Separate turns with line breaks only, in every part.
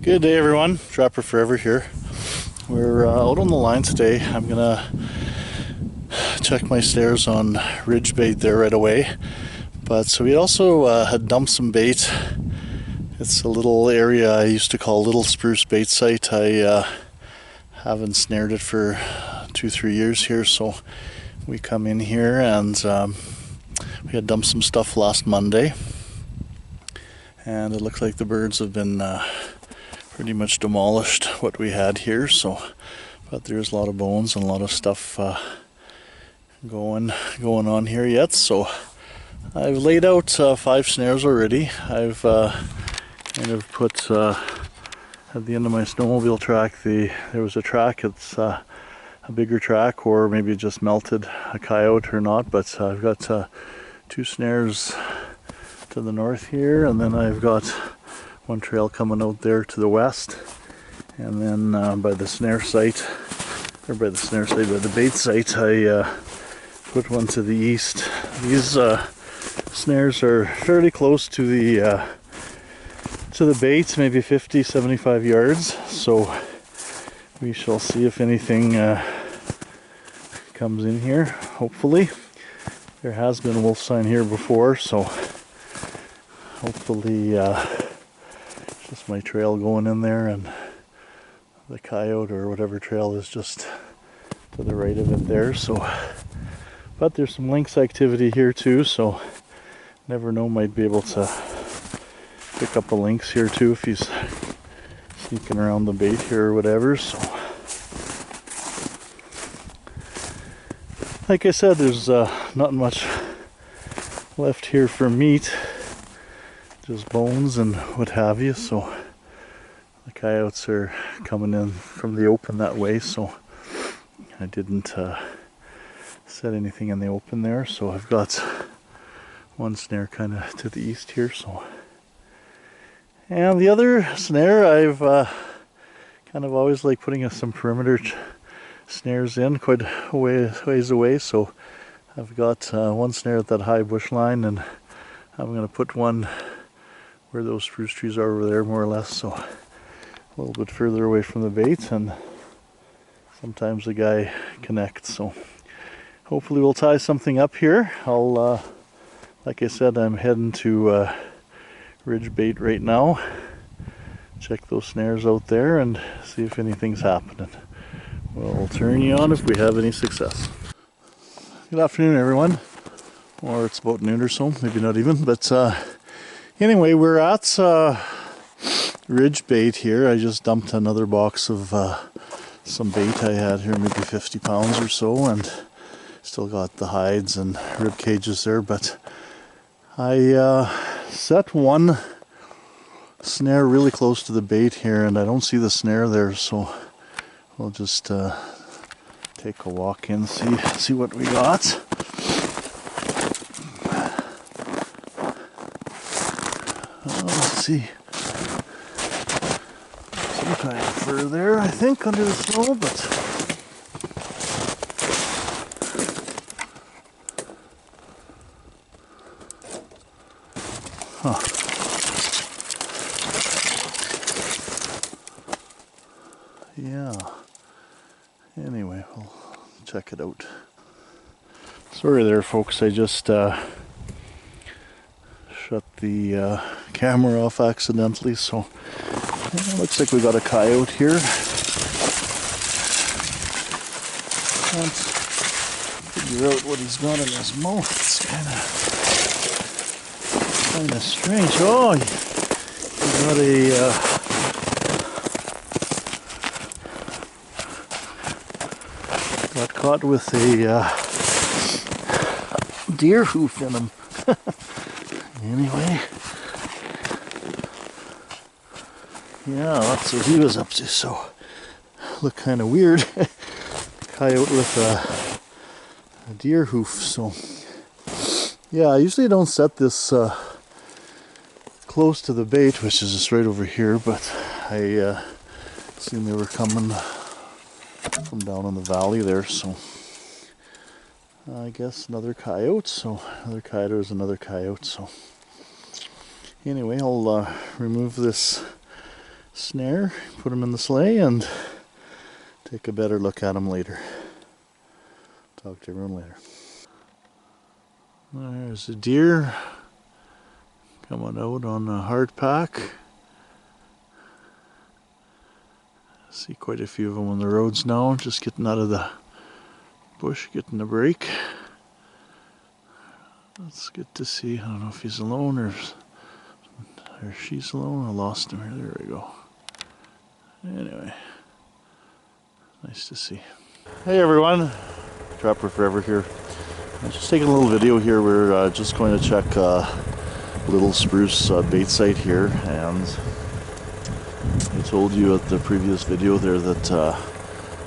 Good day everyone, TrapperFURever here. We're out on the line today. I'm gonna check my snares on ridge bait there right away. But so we also had dumped some bait. It's a little area I used to call Little Spruce bait site. I haven't snared it for 2-3 years here, so we come in here and we had dumped some stuff last Monday. And it looks like the birds have been pretty much demolished what we had here, so but there's a lot of bones and a lot of stuff going on here yet. So I've laid out 5 snares already. I've kind of put at the end of my snowmobile track, there was a track. It's a bigger track, or maybe it just melted a coyote or not, but I've got 2 snares to the north here, and then I've got one trail coming out there to the west, and then by the snare site, by the bait site, I put one to the east. These snares are fairly close to the bait, maybe 50-75 yards, so we shall see if anything comes in here. Hopefully there has been a wolf sign here before, so hopefully just my trail going in there, and the coyote or whatever trail is just to the right of it there. So, but there's some lynx activity here too, so never know, might be able to pick up a lynx here too if he's sneaking around the bait here or whatever. So like I said, there's not much left here for meat, just bones and what have you. So the coyotes are coming in from the open that way, so I didn't set anything in the open there. So I've got one snare kind of to the east here, so, and the other snare I've kind of always like putting some perimeter snares in quite a ways away. So I've got one snare at that high bush line, and I'm going to put one where those spruce trees are over there, more or less, so a little bit further away from the bait, and sometimes the guy connects. So hopefully we'll tie something up here. I'll like I said, I'm heading to ridge bait right now, check those snares out there and see if anything's happening. We'll turn you on if we have any success. Good afternoon everyone, or it's about noon or so, maybe not even, but anyway, we're at ridge bait here. I just dumped another box of some bait I had here, maybe 50 pounds or so, and still got the hides and rib cages there. But I set one snare really close to the bait here, and I don't see the snare there, so we'll just take a walk in, see what we got. Let's see. Some kind of fur there, I think, under the snow, but huh. Yeah. Anyway, we'll check it out. Sorry there, folks. I just shut the camera off accidentally, so it looks like we got a coyote here. Can't figure out what he's got in his mouth. It's kind of strange. Oh, he got got caught with a deer hoof in him. Anyway, yeah, that's what he was up to. So, looked kind of weird. Coyote with a deer hoof. So, yeah, I usually don't set this close to the bait, which is just right over here. But I seen they were coming from down in the valley there. So, I guess another coyote. So, another coyote is another coyote. So. Anyway, I'll remove this snare, put them in the sleigh, and take a better look at them later. Talk to everyone later. There's a deer coming out on a hard pack. See quite a few of them on the roads now, just getting out of the bush, getting a break. That's good to see. I don't know if he's alone or she's alone. I lost him here. There we go. Anyway, nice to see. Hey everyone, TrapperFURever here. I'm just taking a little video here. We're just going to check little spruce bait site here, and I told you at the previous video there that I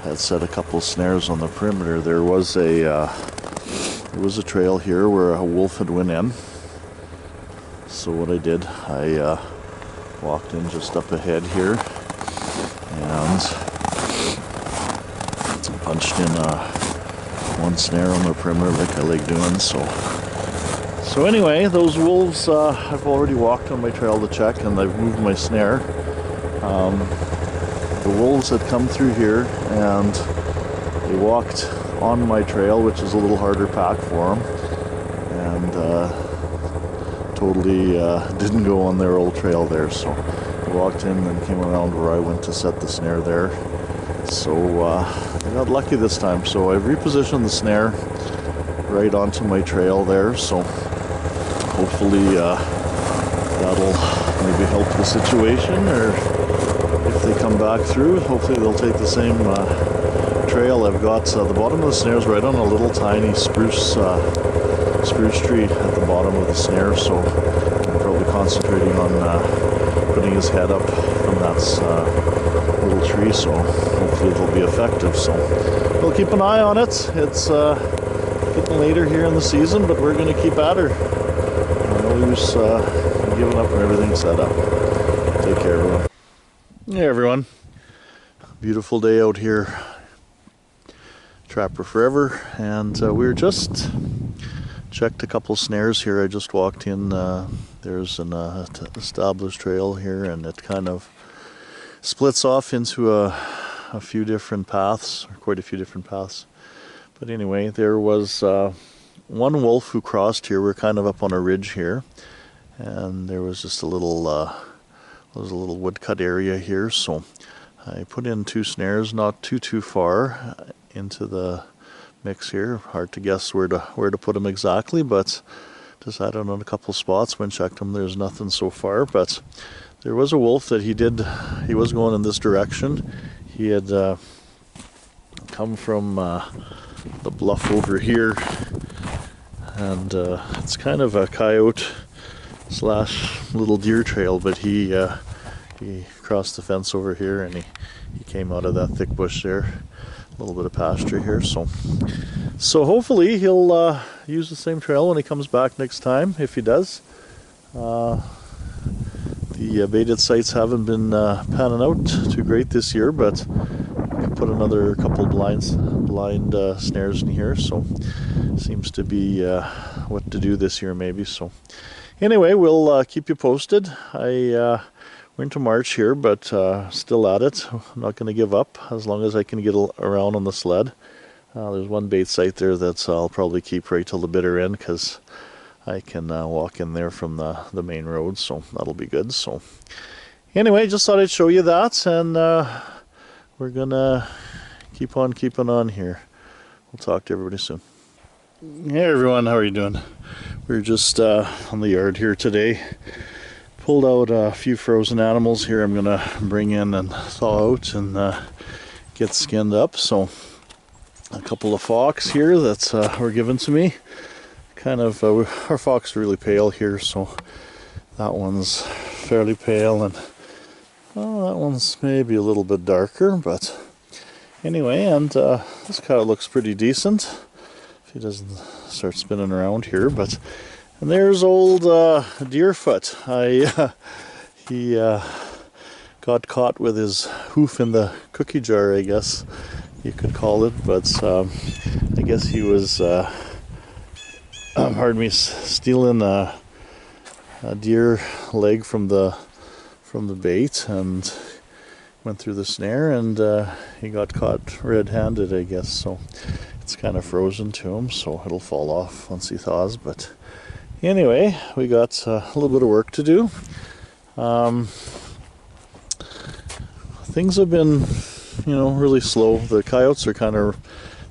had set a couple snares on the perimeter. There was a trail here where a wolf had went in. So what I did, I walked in just up ahead here and punched in one snare on the perimeter like I like doing. So anyway, those wolves, I've already walked on my trail to check, and I've moved my snare. The wolves had come through here and they walked on my trail, which is a little harder pack for them, and totally didn't go on their old trail there. So I walked in and came around where I went to set the snare there. So I got lucky this time. So I've repositioned the snare right onto my trail there. So hopefully that'll maybe help the situation, or if they come back through, hopefully they'll take the same trail. I've got the bottom of the snare is right on a little tiny spruce tree at the bottom of the snare, so I'm probably concentrating on putting his head up from that little tree, so hopefully it'll be effective. So we'll keep an eye on it. It's getting later here in the season, but we're going to keep at her. No use giving up when everything's set up. Take care, everyone. Hey everyone, beautiful day out here, TrapperFURever, and we were just checked a couple snares here. I just walked in. There's an established trail here, and it kind of splits off into a few different paths, or quite a few different paths. But anyway, there was one wolf who crossed here. We're kind of up on a ridge here, and there was just a little woodcut area here, so I put in two snares, not too far into the mix here. Hard to guess where to put them exactly, but decided on a couple spots. When checked them, there's nothing so far, but there was a wolf that he was going in this direction. He had come from the bluff over here, and it's kind of a coyote / little deer trail, but he crossed the fence over here, and he came out of that thick bush there. A little bit of pasture here, so hopefully he'll use the same trail when he comes back next time, if he does. The baited sites haven't been panning out too great this year, but I put another couple blind snares in here, so seems to be what to do this year maybe. So anyway, we'll keep you posted. We're into March here, but still at it. I'm not going to give up as long as I can get around on the sled. There's one bait site there that I'll probably keep right till the bitter end, because I can walk in there from the main road, so that'll be good. So anyway, just thought I'd show you that, and we're going to keep on keeping on here. We'll talk to everybody soon. Hey everyone, how are you doing? We're just on the yard here today. Pulled out a few frozen animals here I'm going to bring in and thaw out and get skinned up. So a couple of fox here that were given to me. Kind of, our fox are really pale here, so that one's fairly pale, and that one's maybe a little bit darker, but anyway, and this cow looks pretty decent if he doesn't start spinning around here. But and there's old Deerfoot. He got caught with his hoof in the cookie jar, I guess you could call it. But I guess he was, pardon me, stealing a deer leg from the bait, and went through the snare, and he got caught red-handed, I guess. So it's kind of frozen to him, so it'll fall off once he thaws. But anyway, we got a little bit of work to do. Things have been, really slow. The coyotes are kind of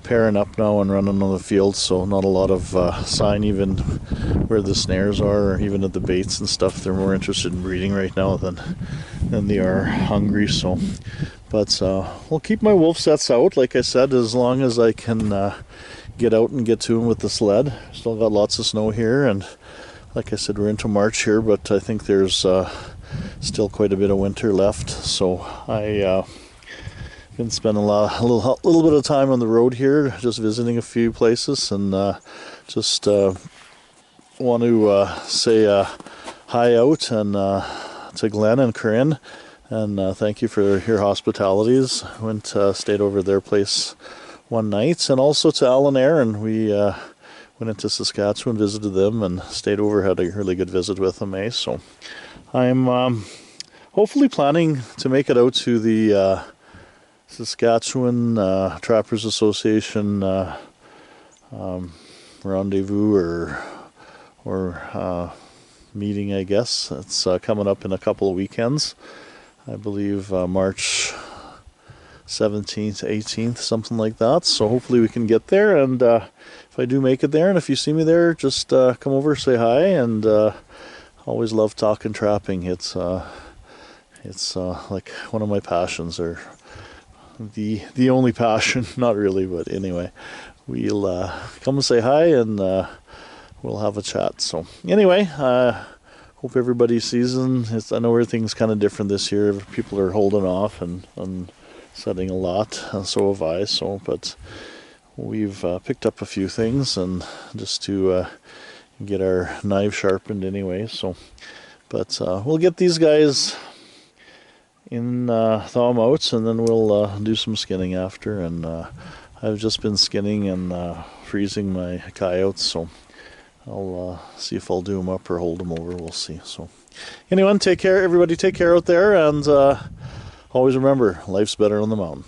pairing up now and running on the field, so not a lot of sign even where the snares are, or even at the baits and stuff. They're more interested in breeding right now than they are hungry. So, but we'll keep my wolf sets out, like I said, as long as I can get out and get to them with the sled. Still got lots of snow here, and like I said, we're into March here, but I think there's still quite a bit of winter left. So I been spending a little bit of time on the road here, just visiting a few places, and just want to say hi out and to Glenn and Corinne, and thank you for your hospitalities. Went stayed over their place one night, and also to Al and Aaron. We went into Saskatchewan, visited them, and stayed over. Had a really good visit with them. So I'm hopefully planning to make it out to the Saskatchewan Trappers Association rendezvous or meeting, I guess. It's coming up in a couple of weekends. I believe March 17th, 18th, something like that. So hopefully we can get there, and if I do make it there, and if you see me there, just come over, say hi, and always love talking trapping. It's like one of my passions, or the only passion. Not really, but anyway, we'll come and say hi, and we'll have a chat. So anyway, hope everybody's season. I know everything's kind of different this year. People are holding off and setting a lot, and so have I. So, but we've picked up a few things, and just to get our knives sharpened anyway. So, but we'll get these guys in thaw them out, and then we'll do some skinning after. And I've just been skinning and freezing my coyotes, so I'll see if I'll do them up or hold them over. We'll see. So anyway, take care, everybody. Take care out there, and always remember, life's better on the mountain.